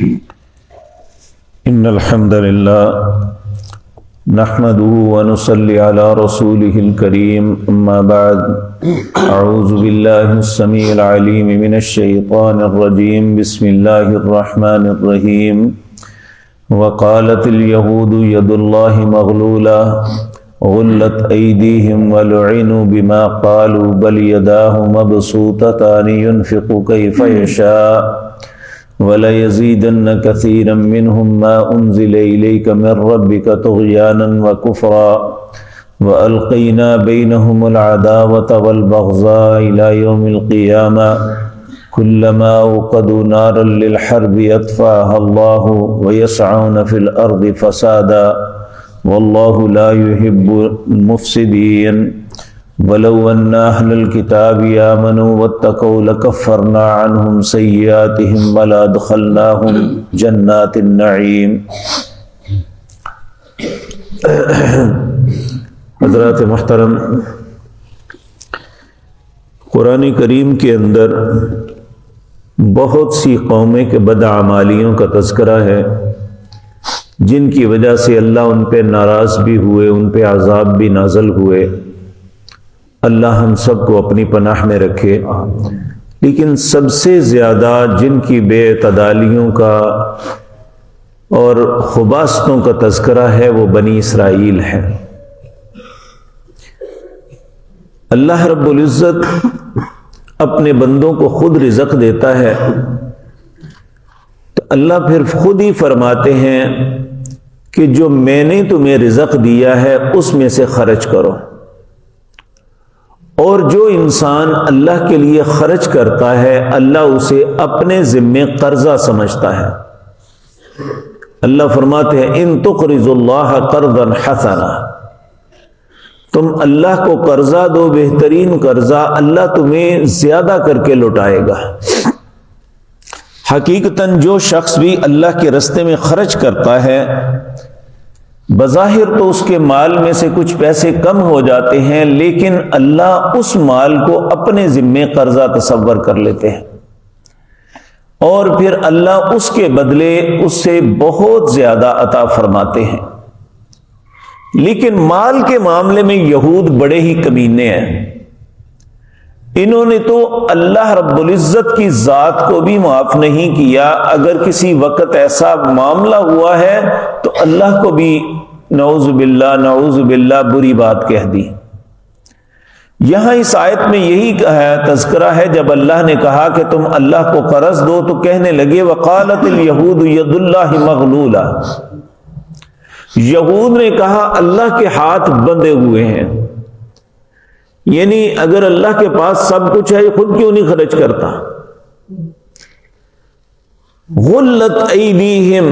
إن الحمد لله نحمده ونصلي على رسوله الكريم أما بعد أعوذ بالله السميع العليم من الشيطان الرجيم بسم الله الرحمن الرحيم وقالت اليهود يد الله مغلولة غلت أيديهم ولعنوا بما قالوا بل يداه مبسوطتان ينفق كيف يشاء وَلَيَزِيدَنَّ كَثِيرًا مِّنْهُمْ مَا أُنزِلَ إِلَيْكَ مِنْ رَبِّكَ طُغْيَانًا وَكُفْرًا وَأَلْقَيْنَا بَيْنَهُمُ الْعَدَاوَةَ وَالْبَغْضَاءَ إِلَى يَوْمِ الْقِيَامَةِ كُلَّمَا أَوْقَدُوا نَارًا لِلْحَرْبِ أَطْفَأَهَا اللَّهُ وَيَسْعَوْنَ فِي الْأَرْضِ فَسَادًا وَاللَّهُ لَا يُحِبُّ الْمُفْسِدِينَ وَلَوْ أَنَّ أَهْلَ الْكِتَابِ آمَنُوا وَاتَّقَوْا لَكَفَّرْنَا عَنْهُمْ سَيِّئَاتِهِمْ وَلَأَدْخَلْنَاهُمْ جَنَّاتِ النَّعِيمِ۔ حضرات محترم، قرآن کریم کے اندر بہت سی قومیں کے بدعمالیوں کا تذکرہ ہے جن کی وجہ سے اللہ ان پہ ناراض بھی ہوئے، ان پہ عذاب بھی نازل ہوئے۔ اللہ ہم سب کو اپنی پناہ میں رکھے۔ لیکن سب سے زیادہ جن کی بے اعتدالیوں کا اور خباثتوں کا تذکرہ ہے وہ بنی اسرائیل ہے۔ اللہ رب العزت اپنے بندوں کو خود رزق دیتا ہے تو اللہ پھر خود ہی فرماتے ہیں کہ جو میں نے تمہیں رزق دیا ہے اس میں سے خرچ کرو، اور جو انسان اللہ کے لیے خرچ کرتا ہے اللہ اسے اپنے ذمے قرضہ سمجھتا ہے۔ اللہ فرماتے ہیں ان تقرضوا اللہ قرضا حسنا، تم اللہ کو قرضہ دو، بہترین قرضہ، اللہ تمہیں زیادہ کر کے لوٹائے گا۔ حقیقتاً جو شخص بھی اللہ کے راستے میں خرچ کرتا ہے بظاہر تو اس کے مال میں سے کچھ پیسے کم ہو جاتے ہیں، لیکن اللہ اس مال کو اپنے ذمے قرضہ تصور کر لیتے ہیں اور پھر اللہ اس کے بدلے اس سے بہت زیادہ عطا فرماتے ہیں۔ لیکن مال کے معاملے میں یہود بڑے ہی کمینے ہیں۔ انہوں نے تو اللہ رب العزت کی ذات کو بھی معاف نہیں کیا، اگر کسی وقت ایسا معاملہ ہوا ہے تو اللہ کو بھی نعوذ باللہ بری بات کہہ دی۔ یہاں اس آیت میں یہی تذکرہ ہے، جب اللہ نے کہا کہ تم اللہ کو قرض دو تو کہنے لگے وقالت اليہود ید اللہ مغلولہ، یہود نے کہا اللہ کے ہاتھ بندھے ہوئے ہیں، یعنی اگر اللہ کے پاس سب کچھ ہے خود کیوں نہیں خرچ کرتا۔ غلت ایدیہم،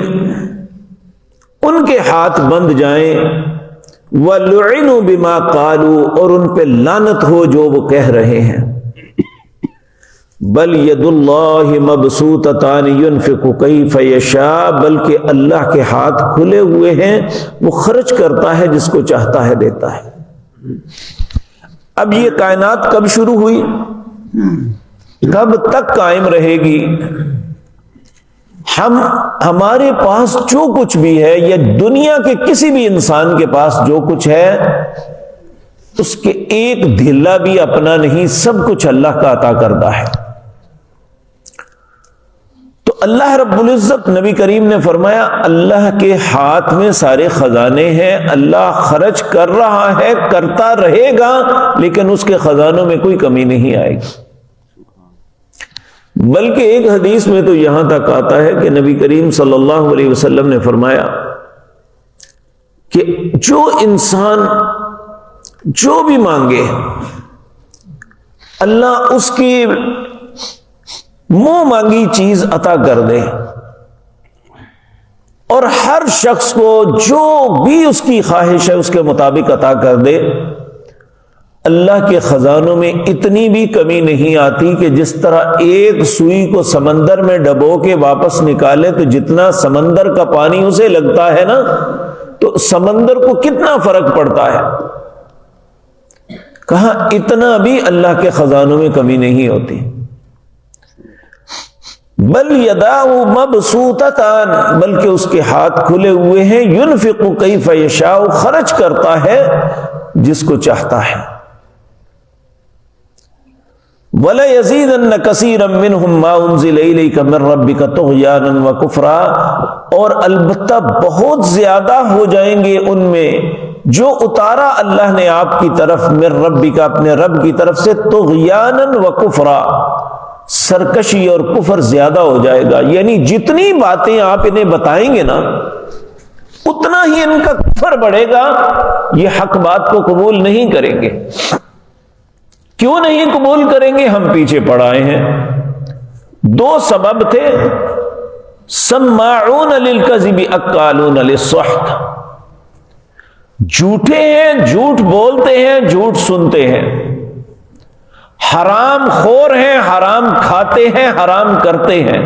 ان کے ہاتھ بند جائیں، وَلُعِنُوا بِمَا قَالُوا، اور ان پہ لعنت ہو جو وہ کہہ رہے ہیں۔ بَلْ يَدُ اللَّهِ مَبْسُوطَتَانِ يُنْفِقُ كَيْفَ يَشَاءُ، بلکہ اللہ کے ہاتھ کھلے ہوئے ہیں، وہ خرچ کرتا ہے جس کو چاہتا ہے دیتا ہے۔ اب یہ کائنات کب شروع ہوئی، کب تک قائم رہے گی؟ ہمارے پاس جو کچھ بھی ہے یا دنیا کے کسی بھی انسان کے پاس جو کچھ ہے اس کے ایک دھلا بھی اپنا نہیں، سب کچھ اللہ کا عطا کردہ ہے۔ تو اللہ رب العزت، نبی کریم نے فرمایا اللہ کے ہاتھ میں سارے خزانے ہیں، اللہ خرچ کر رہا ہے، کرتا رہے گا، لیکن اس کے خزانوں میں کوئی کمی نہیں آئے گی۔ بلکہ ایک حدیث میں تو یہاں تک آتا ہے کہ نبی کریم صلی اللہ علیہ وسلم نے فرمایا کہ جو انسان جو بھی مانگے اللہ اس کی منہ مانگی چیز عطا کر دے، اور ہر شخص کو جو بھی اس کی خواہش ہے اس کے مطابق عطا کر دے۔ اللہ کے خزانوں میں اتنی بھی کمی نہیں آتی کہ جس طرح ایک سوئی کو سمندر میں ڈبو کے واپس نکالے تو جتنا سمندر کا پانی اسے لگتا ہے نا، تو سمندر کو کتنا فرق پڑتا ہے۔ کہا اتنا بھی اللہ کے خزانوں میں کمی نہیں ہوتی۔ بل یداہ مبسوطتان، بلکہ اس کے ہاتھ کھلے ہوئے ہیں، ينفق کیف یشاء، خرچ کرتا ہے جس کو چاہتا ہے۔ وَلَيَزِيدَنَّ كَثِيرًا مِّنْهُمْ مَا أُنزِلَ إِلَيْكَ مِن رَّبِّكَ طُغْيَانًا وَكُفْرًا، اور البتہ بہت زیادہ ہو جائیں گے ان میں جو اتارا اللہ نے آپ کی طرف، من ربک، اپنے رب کی طرف سے، طغیاناً وکفرا، سرکشی اور کفر زیادہ ہو جائے گا۔ یعنی جتنی باتیں آپ انہیں بتائیں گے نا اتنا ہی ان کا کفر بڑھے گا، یہ حق بات کو قبول نہیں کریں گے۔ کیوں نہیں قبول کریں گے؟ ہم پیچھے پڑھائے ہیں، دو سبب تھے۔ سماعون للکذب اکالون للسحت، جھوٹے ہیں، جھوٹ بولتے ہیں، جھوٹ سنتے ہیں، حرام خور ہیں، حرام کھاتے ہیں، حرام کرتے ہیں۔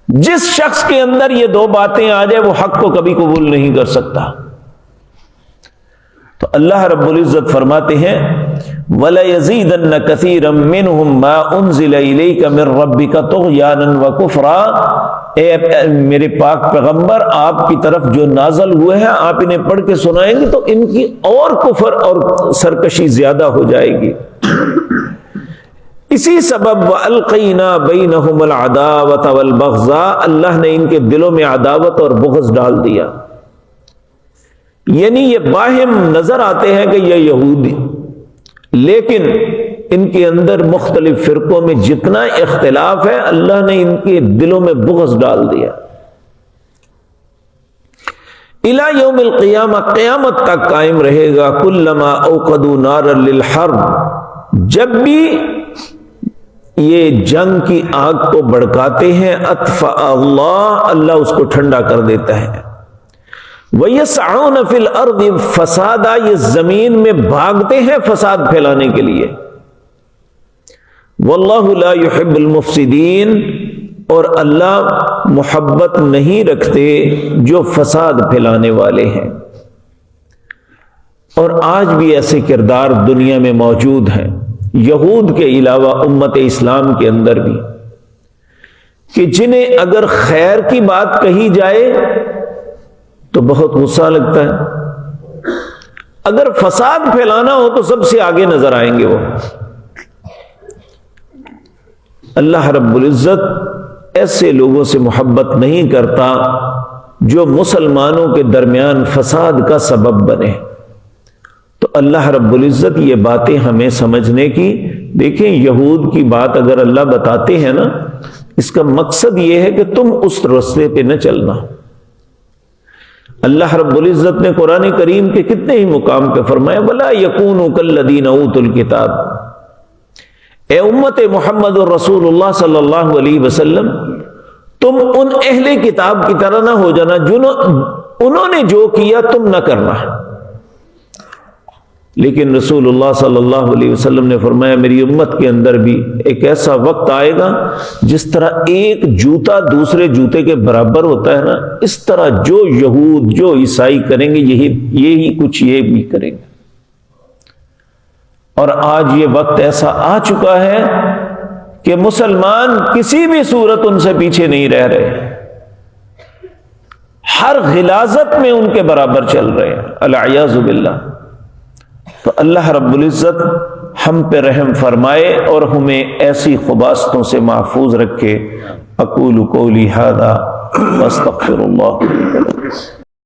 جس شخص کے اندر یہ دو باتیں آ جائے وہ حق کو کبھی قبول نہیں کر سکتا۔ تو اللہ رب العزت فرماتے ہیں وَلَيَزِيدَنَّ كَثِيرًا مِّنْهُمْ مَا أُنزِلَ إِلَيْكَ مِن رَّبِّكَ طُغْيَانًا وَكُفْرًا، اے میرے پاک پیغمبر، آپ کی طرف جو نازل ہوئے ہیں آپ انہیں پڑھ کے سنائیں گے تو ان کی اور کفر اور سرکشی زیادہ ہو جائے گی۔ اسی سبب وَأَلْقَيْنَا بَيْنَهُمُ الْعَدَاوَةَ وَالْبَغْضَاءَ، اللہ نے ان کے دلوں میں عداوت اور بغض ڈال دیا۔ یعنی یہ باہم نظر آتے ہیں کہ یہ یہودی، لیکن ان کے اندر مختلف فرقوں میں جتنا اختلاف ہے اللہ نے ان کے دلوں میں بغض ڈال دیا۔ الی یوم القیامہ، قیامت تک قائم رہے گا۔ کلما اوقدوا نارا للحرب، جب بھی یہ جنگ کی آگ کو بھڑکاتے ہیں، اطفأ اللہ، اللہ اس کو ٹھنڈا کر دیتا ہے۔ وَيَسْعَوْنَ فِي الْأَرْضِ فَسَادًا، یہ زمین میں بھاگتے ہیں فساد پھیلانے کے لیے۔ وَاللَّهُ لَا يُحِبُّ الْمُفْسِدِينَ، اور اللہ محبت نہیں رکھتے جو فساد پھیلانے والے ہیں۔ اور آج بھی ایسے کردار دنیا میں موجود ہیں، یہود کے علاوہ امت اسلام کے اندر بھی، کہ جنہیں اگر خیر کی بات کہی جائے تو بہت غصہ لگتا ہے، اگر فساد پھیلانا ہو تو سب سے آگے نظر آئیں گے وہ۔ اللہ رب العزت ایسے لوگوں سے محبت نہیں کرتا جو مسلمانوں کے درمیان فساد کا سبب بنے۔ تو اللہ رب العزت یہ باتیں ہمیں سمجھنے کی، دیکھیں یہود کی بات اگر اللہ بتاتے ہیں نا، اس کا مقصد یہ ہے کہ تم اس راستے پہ نہ چلنا۔ اللہ رب العزت نے قرآن کریم کے کتنے ہی مقام پہ فرمایا وَلَا يَكُونُوا كَالَّذِينَ أُوتُوا الْكِتَابَ، اے امت محمد رسول اللہ صلی اللہ علیہ وسلم، تم ان اہل کتاب کی طرح نہ ہو جانا انہوں نے جو کیا تم نہ کرنا۔ لیکن رسول اللہ صلی اللہ علیہ وسلم نے فرمایا میری امت کے اندر بھی ایک ایسا وقت آئے گا جس طرح ایک جوتا دوسرے جوتے کے برابر ہوتا ہے نا، اس طرح جو یہود جو عیسائی کریں گے یہی کچھ یہ بھی کریں گے۔ اور آج یہ وقت ایسا آ چکا ہے کہ مسلمان کسی بھی صورت ان سے پیچھے نہیں رہ رہے، ہر غلاظت میں ان کے برابر چل رہے ہیں، العیاذ باللہ۔ تو اللہ رب العزت ہم پہ رحم فرمائے اور ہمیں ایسی خباثتوں سے محفوظ رکھے۔ اقول قولی ھذا واستغفر اللہ۔